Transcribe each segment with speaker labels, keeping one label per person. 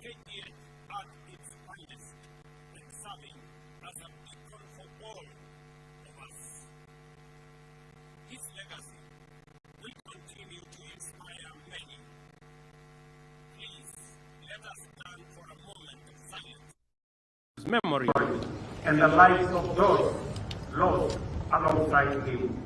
Speaker 1: KTN at its finest and serving as a beacon for all of us. His legacy will continue to inspire many. Please, let us stand for a moment of silence. Memory
Speaker 2: and the lives of those lost alongside him.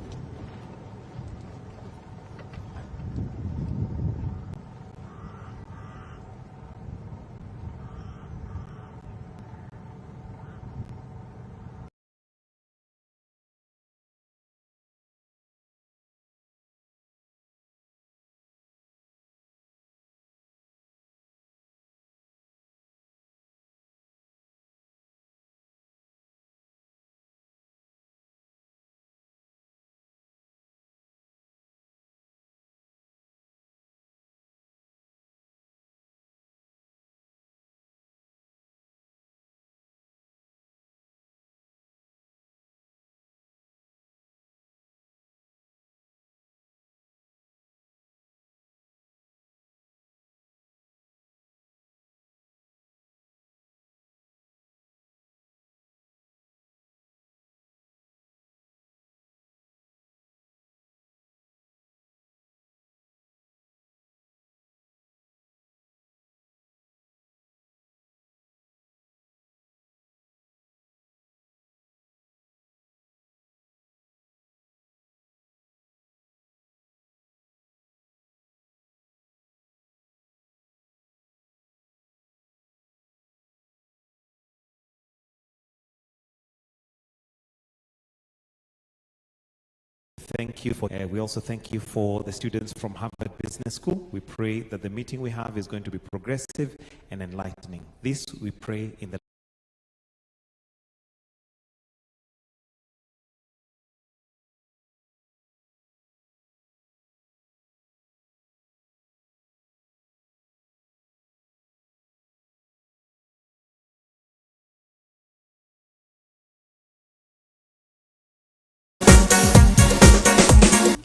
Speaker 3: Thank you for. We also thank you for the students from Harvard Business School. We pray that the meeting we have is going to be progressive and enlightening. This we pray in the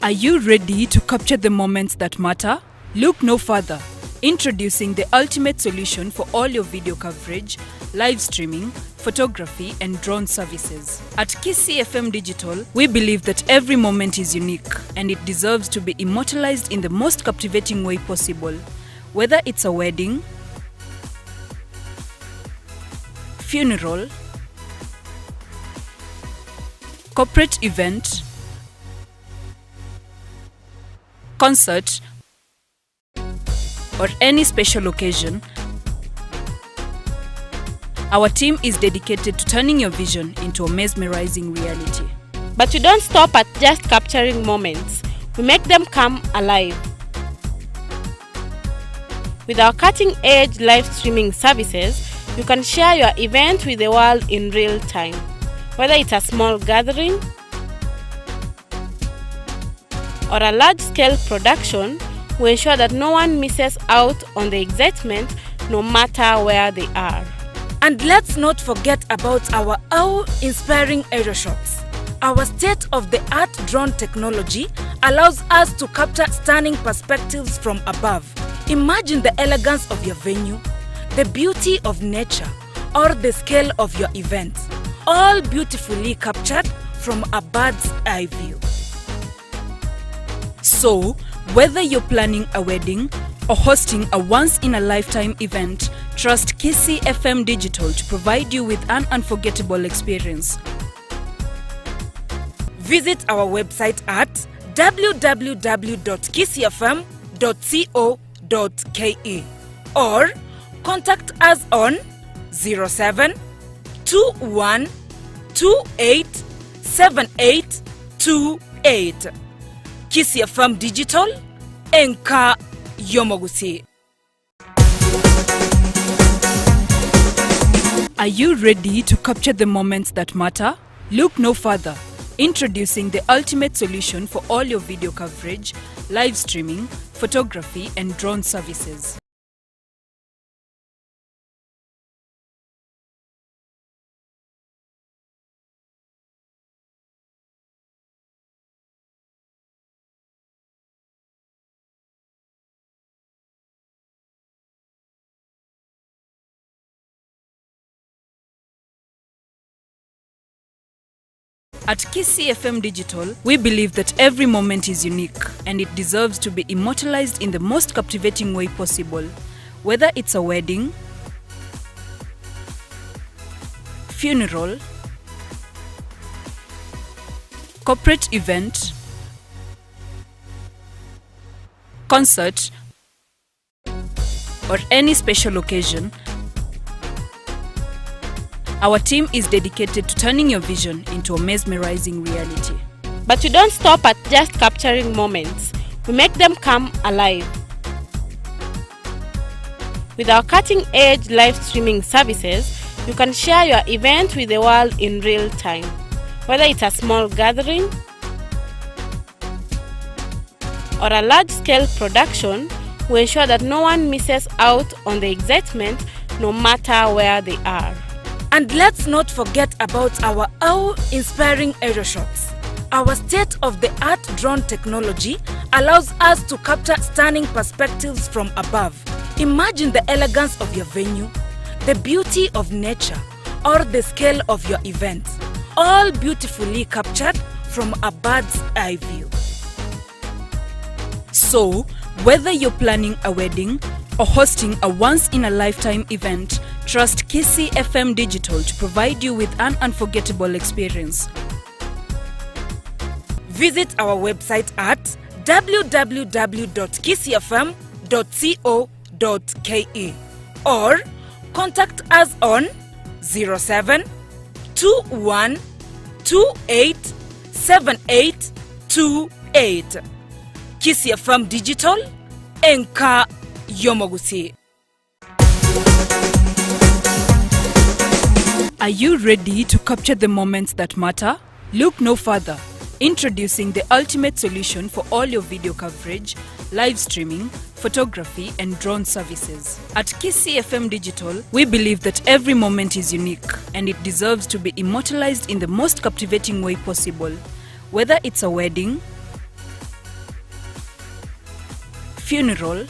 Speaker 4: Are you ready to capture the moments that matter? Look no further. Introducing the ultimate solution for all your video coverage, live streaming, photography, and drone services. At Kisii FM Digital, we believe that every moment is unique and it deserves to be immortalized in the most captivating way possible. Whether it's a wedding, funeral, corporate event, concert, or any special occasion, our team is dedicated to turning your vision into a mesmerizing reality.
Speaker 5: But we don't stop at just capturing moments. We make them come alive. With our cutting-edge live streaming services, you can share your event with the world in real time. Whether it's a small gathering or a large-scale production, we ensure that no one misses out on the excitement no matter where they are.
Speaker 4: And let's not forget about our awe-inspiring aeroshots. Our state-of-the-art drone technology allows us to capture stunning perspectives from above. Imagine the elegance of your venue, the beauty of nature, or the scale of your event, all beautifully captured from a bird's eye view. So, whether you're planning a wedding or hosting a once-in-a-lifetime event, trust Kisii FM Digital to provide you with an unforgettable experience. Visit our website at www.kisiifm.co.ke or contact us on 07 21 28 7828. Kisii FM Digital, Enka Yomogusi. Are you ready to capture the moments that matter? Look no further. Introducing the ultimate solution for all your video coverage, live streaming, photography, and drone services. At Kisii FM Digital, we believe that every moment is unique and it deserves to be immortalized in the most captivating way possible. Whether it's a wedding, funeral, corporate event, concert, or any special occasion, our team is dedicated to turning your vision into a mesmerizing reality.
Speaker 5: But we don't stop at just capturing moments. We make them come alive. With our cutting-edge live streaming services, you can share your event with the world in real time. Whether it's a small gathering or a large-scale production, we ensure that no one misses out on the excitement no matter where they are.
Speaker 6: And let's not forget about our awe-inspiring aeroshots. Our state-of-the-art drone technology allows us to capture stunning perspectives from above. Imagine the elegance of your venue, the beauty of nature, or the scale of your event, all beautifully captured from a bird's eye view.
Speaker 4: So, whether you're planning a wedding or hosting a once-in-a-lifetime event, trust Kisii FM Digital to provide you with an unforgettable experience.
Speaker 6: Visit our website at www.kisiifm.co.ke or contact us on 07 21 28 7828. Kisii FM Digital, Enka Yomogusi.
Speaker 4: Are you ready to capture the moments that matter? Look no further. Introducing the ultimate solution for all your video coverage, live streaming, photography, and drone services. At Kisii FM Digital, we believe that every moment is unique and it deserves to be immortalized in the most captivating way possible. Whether it's a wedding, funeral,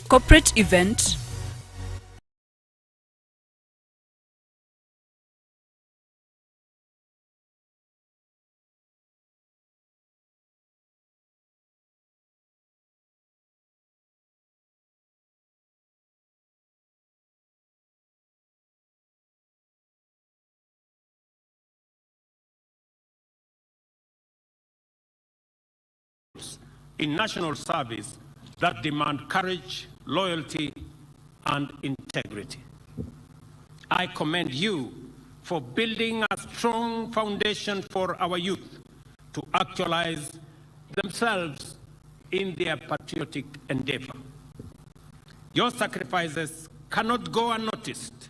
Speaker 4: corporate event,
Speaker 1: in national service that demand courage, loyalty, and integrity. I commend you for building a strong foundation for our youth to actualize themselves in their patriotic endeavor. Your sacrifices cannot go unnoticed,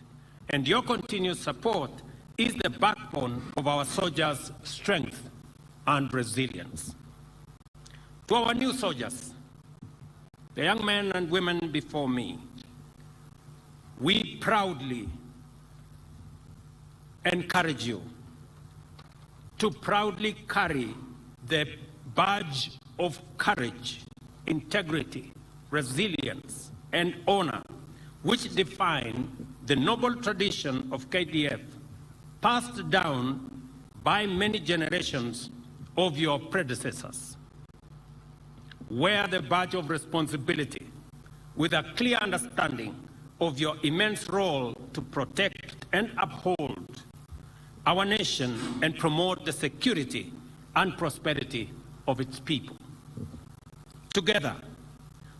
Speaker 1: and your continued support is the backbone of our soldiers' strength and resilience. To our new soldiers, the young men and women before me, we proudly encourage you to proudly carry the badge of courage, integrity, resilience, and honor, which define the noble tradition of KDF, passed down by many generations of your predecessors. Wear the badge of responsibility with a clear understanding of your immense role to protect and uphold our nation and promote the security and prosperity of its people. Together,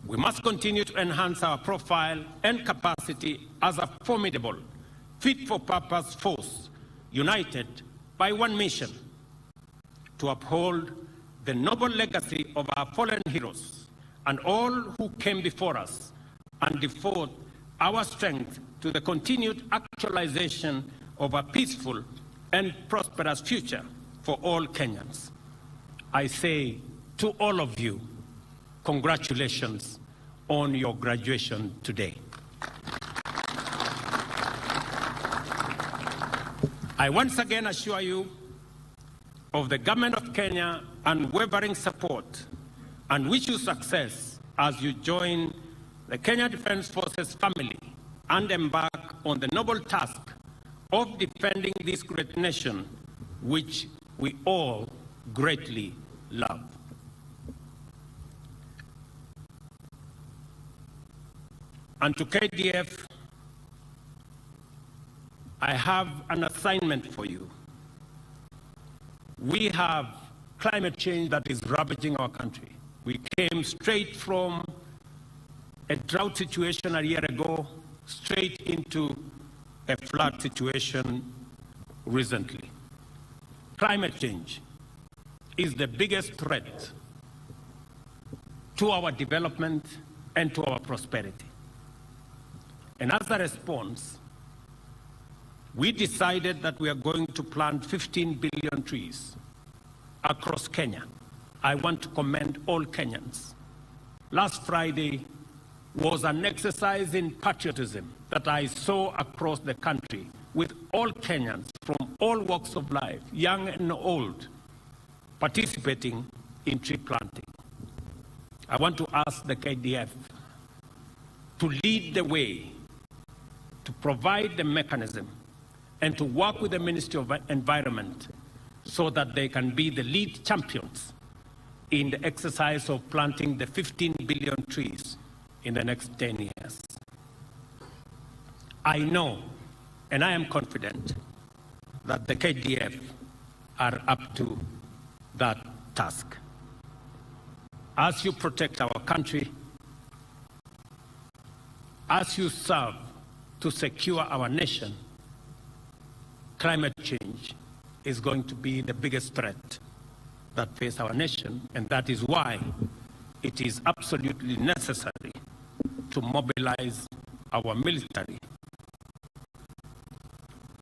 Speaker 1: we must continue to enhance our profile and capacity as a formidable, fit-for-purpose force, united by one mission: to uphold the noble legacy of our fallen heroes and all who came before us, and devote our strength to the continued actualization of a peaceful and prosperous future for all Kenyans. I say to all of you, congratulations on your graduation today. I once again assure you of the Government of Kenya unwavering support and wish you success as you join the Kenya Defence Forces family and embark on the noble task of defending this great nation, which we all greatly love. And to KDF, I have an assignment for you. We have climate change that is ravaging our country. We came straight from a drought situation a year ago, straight into a flood situation recently. Climate change is the biggest threat to our development and to our prosperity. And as a response, we decided that we are going to plant 15 billion trees across Kenya. I want to commend all Kenyans. Last Friday was an exercise in patriotism that I saw across the country with all Kenyans from all walks of life, young and old, participating in tree planting. I want to ask the KDF to lead the way, to provide the mechanism, and to work with the Ministry of Environment so that they can be the lead champions in the exercise of planting the 15 billion trees in the next 10 years. I know, and I am confident, that the KDF are up to that task. As you protect our country, as you serve to secure our nation, climate change is going to be the biggest threat that faces our nation, and that is why it is absolutely necessary to mobilize our military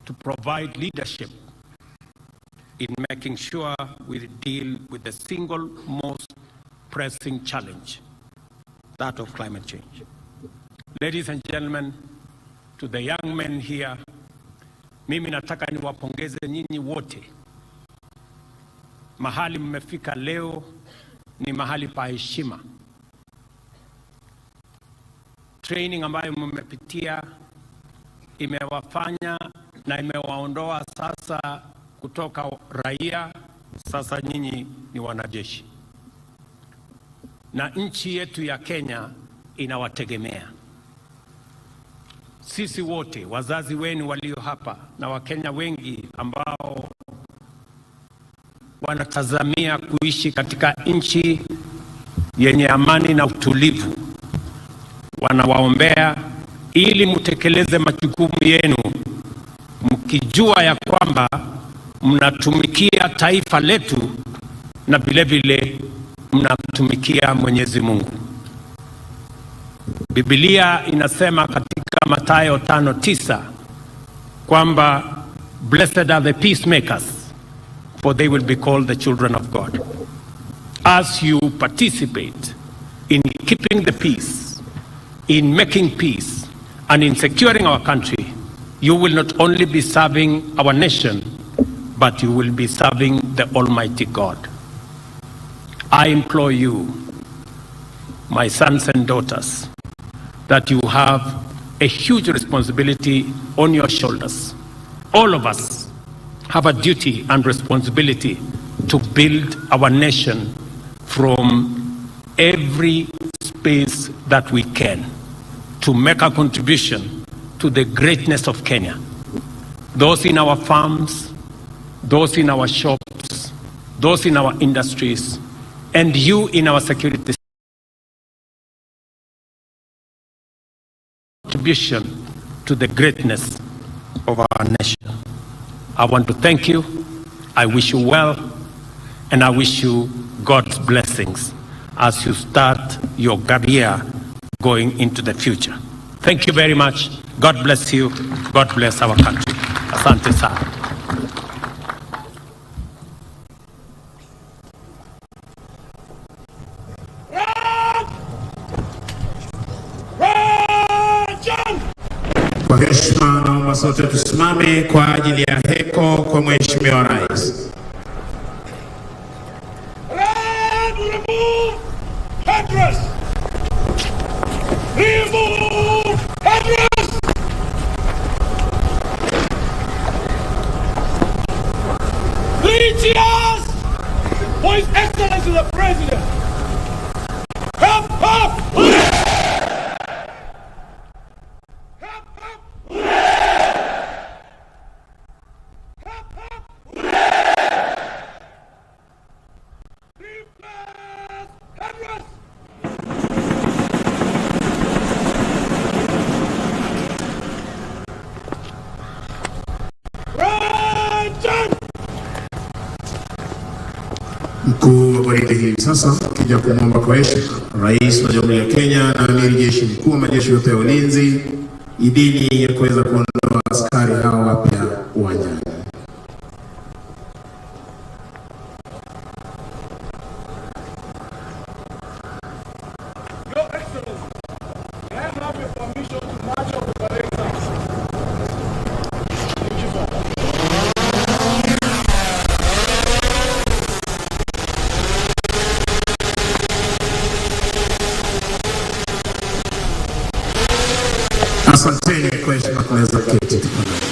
Speaker 1: to provide leadership in making sure we deal with the single most pressing challenge, that of climate change. Ladies and gentlemen, to the young men here, mimi nataka niwapongeze nyinyi wote. Mahali mmefika leo ni mahali pa heshima. Training ambayo mmepitia imewafanya na imewaondoa sasa kutoka raia, sasa nyinyi ni wanajeshi. Na nchi yetu ya Kenya inawategemea. Sisi wote, wazazi wenu walio hapa na Wakenya wengi ambao wanatazamia kuishi katika nchi yenye amani na utulivu, wanawaombea ili mtekeleze majukumu yenu, mkijua ya kwamba mnatumikia taifa letu na vile vile mnatumikia Mwenyezi Mungu. Biblia inasema katika Mathayo 5:9 kwamba blessed are the peacemakers, for they will be called the children of God. As you participate in keeping the peace, in making peace, and in securing our country, you will not only be serving our nation, but you will be serving the Almighty God. I implore you, my sons and daughters, that you have a huge responsibility on your shoulders. All of us have a duty and responsibility to build our nation from every space that we can, to make a contribution to the greatness of Kenya. Those in our farms, those in our shops, those in our industries, and you in our security contribution to the greatness of our nation. I want to thank you. I wish you well, and I wish you God's blessings as you start your career going into the future. Thank you very much. God bless you. God bless our country. Asante sana.
Speaker 7: Kwa heshima naomba sote tusimame kwa ajili ya heko kwa Mheshimiwa Rais.
Speaker 8: Remove headdress! Remove headdress!
Speaker 7: gwaride hili. Sasa kija kumwomba kwa heshima Rais wa Jamhuri ya Kenya na Amiri Jeshi Mkuu wa majeshi yote ya ulinzi idhini ya kuweza kuondoa askari hao wapya uwanjani. Asanteni kwa heshima, tunaweza keti tafadhali.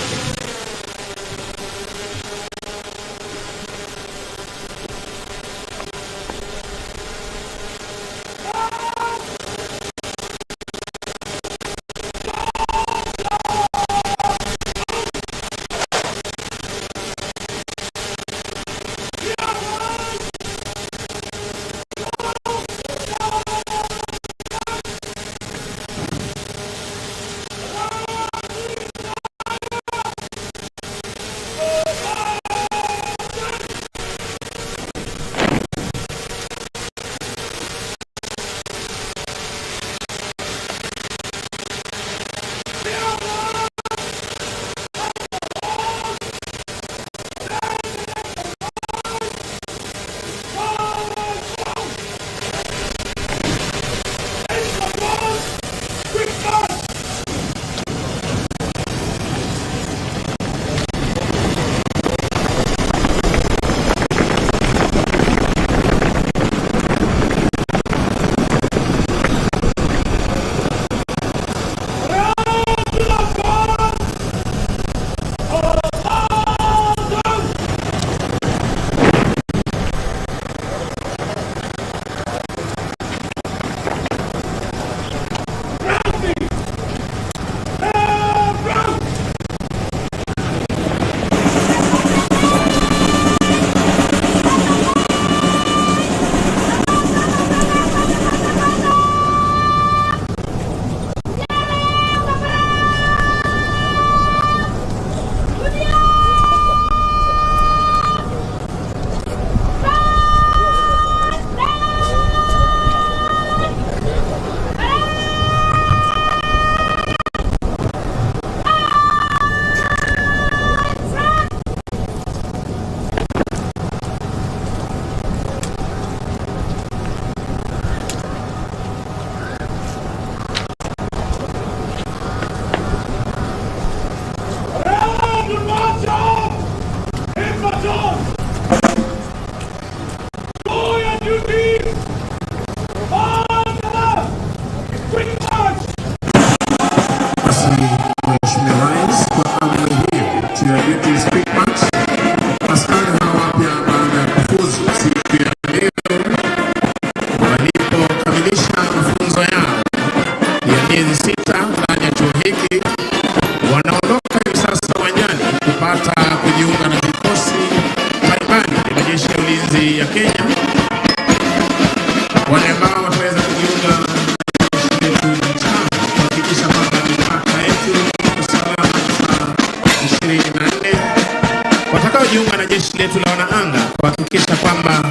Speaker 7: Watakaojiunga na jeshi letu la wanaanga kuhakikisha kwamba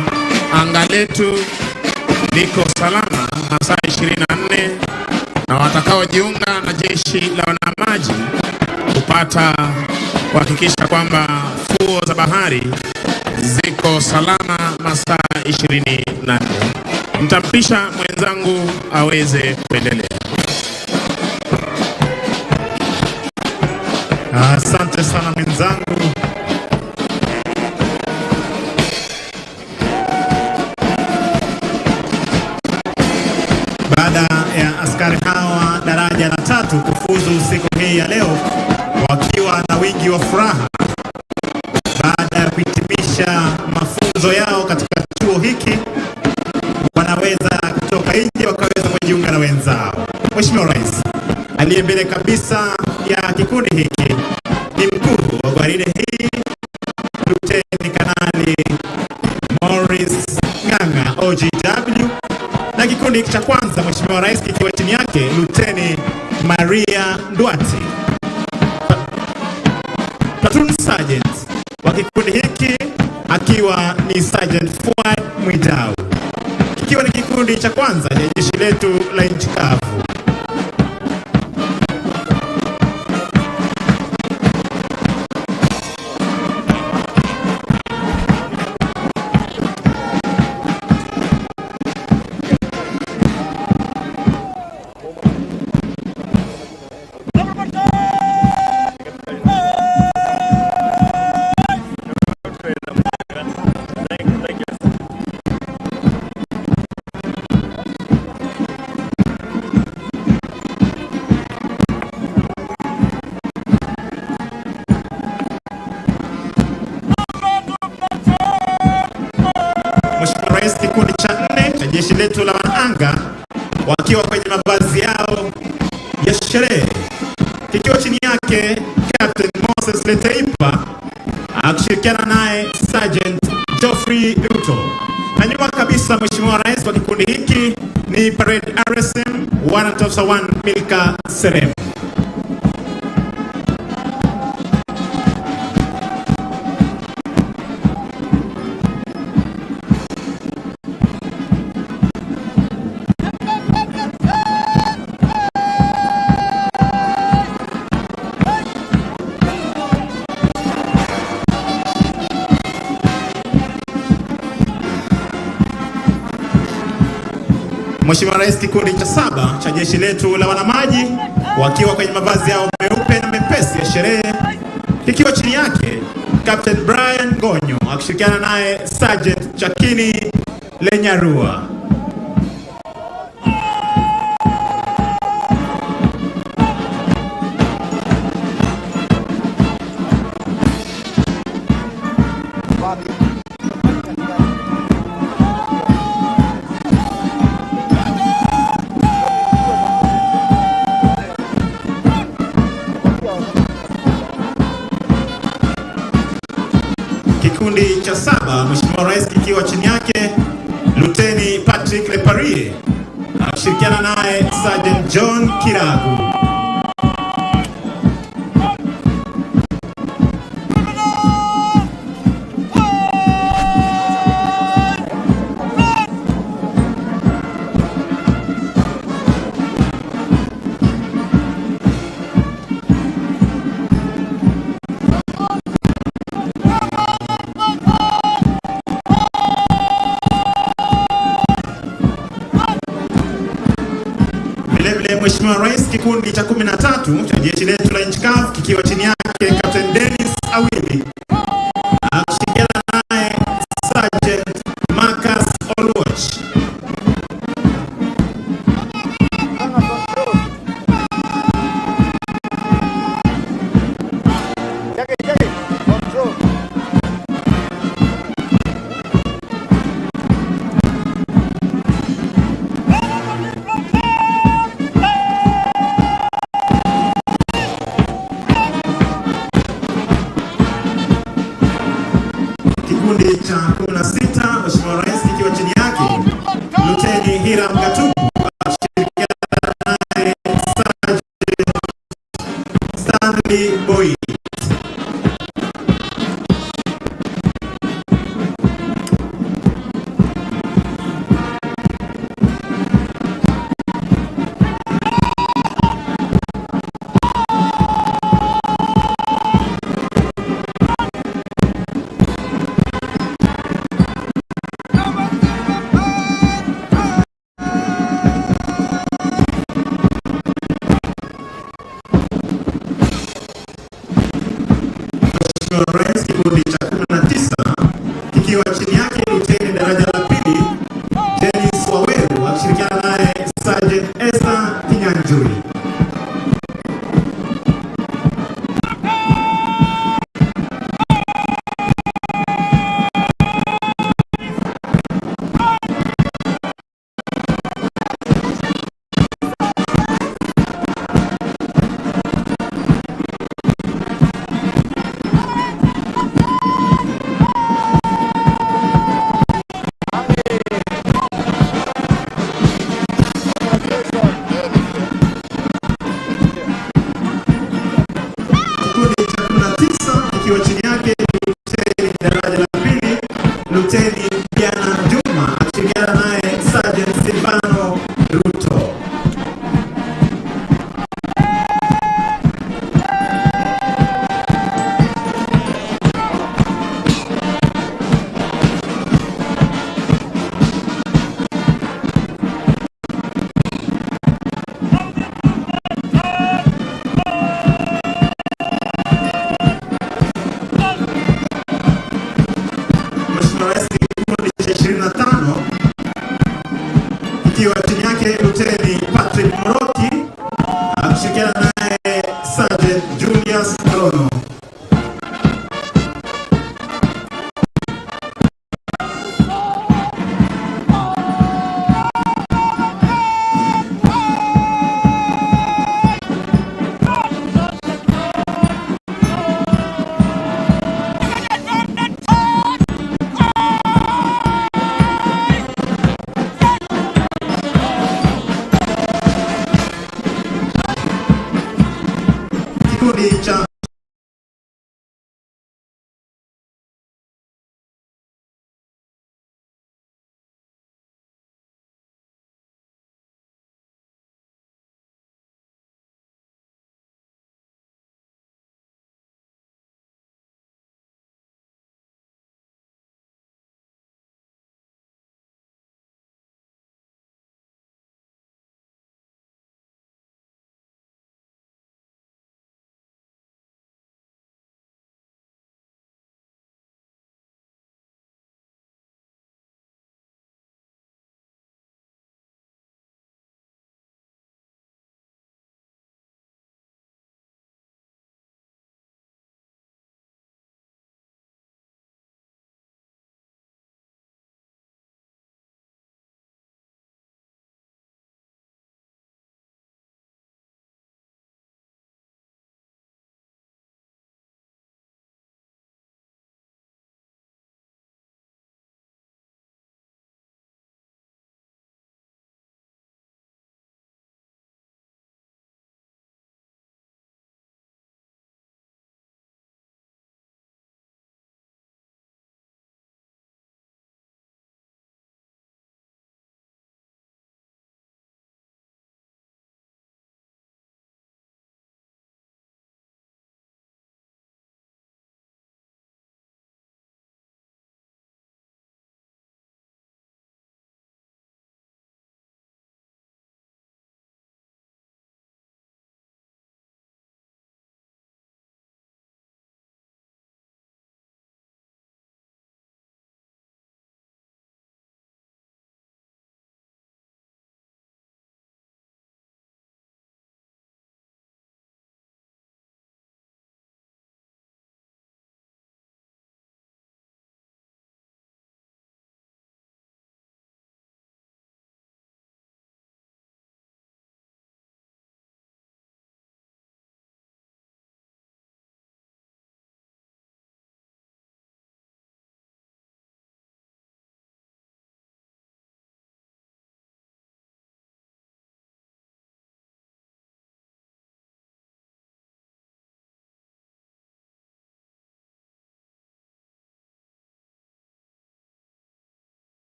Speaker 7: anga letu liko salama masaa 24, na watakaojiunga na jeshi la wanamaji kupata kuhakikisha kwamba fuo za bahari ziko salama masaa 24. Mtampisha mwenzangu aweze kuendelea.
Speaker 8: Asante sana mwenzangu. Baada ya askari hawa daraja la 3 kufuzu siku hii ya leo wakiwa na wingi wa furaha baada ya kuhitimisha mafunzo yao katika chuo hiki, wanaweza kutoka nje wakaweza kujiunga na wenzao. Mheshimiwa Rais, aliye mbele kabisa ya kikundi hiki ni mkuu wa gwaride hii Luteni Kanali Morris Ng'ang'a OGW, na kikundi hiki cha kwanza Mheshimiwa Rais kikiwa chini yake Luteni Maria Ndwati, Platoon Sergeant wa kikundi hiki akiwa ni Sergeant Fuad Mwidau. cha kwanza cha jeshi letu la nchi kavu. Kikundi cha 4 cha jeshi letu la wanaanga wakiwa kwenye mavazi yao ya sherehe, kikiwa chini yake Captain Moses Leteipa akishirikiana naye Sergeant Geoffrey Ruto, na nyuma kabisa Mheshimiwa Rais wa kikundi hiki ni Parade RSM Warrant Officer 1 Milka Serem. Mheshimiwa Rais, kikundi cha 7 cha jeshi letu la wanamaji wakiwa kwenye mavazi yao meupe na mepesi ya sherehe, kikiwa chini yake Captain Brian Gonyo akishirikiana naye Sergeant Chakini Lenyarua. Kikundi cha 7 Mheshimiwa Rais kikiwa chini yake Luteni Patrick Leparie akishirikiana naye Sergeant John Kiragu. Mheshimiwa Rais, kikundi cha 13 cha jeshi letu la nchi kavu kikiwa chini yake Captain Dennis Awili akishirikiana naye Sergeant Marcus Oluoch. akiwa chini yake Luteni Patrick Moroki akishirikiana naye Sergeant Julius Malono. Kikundi cha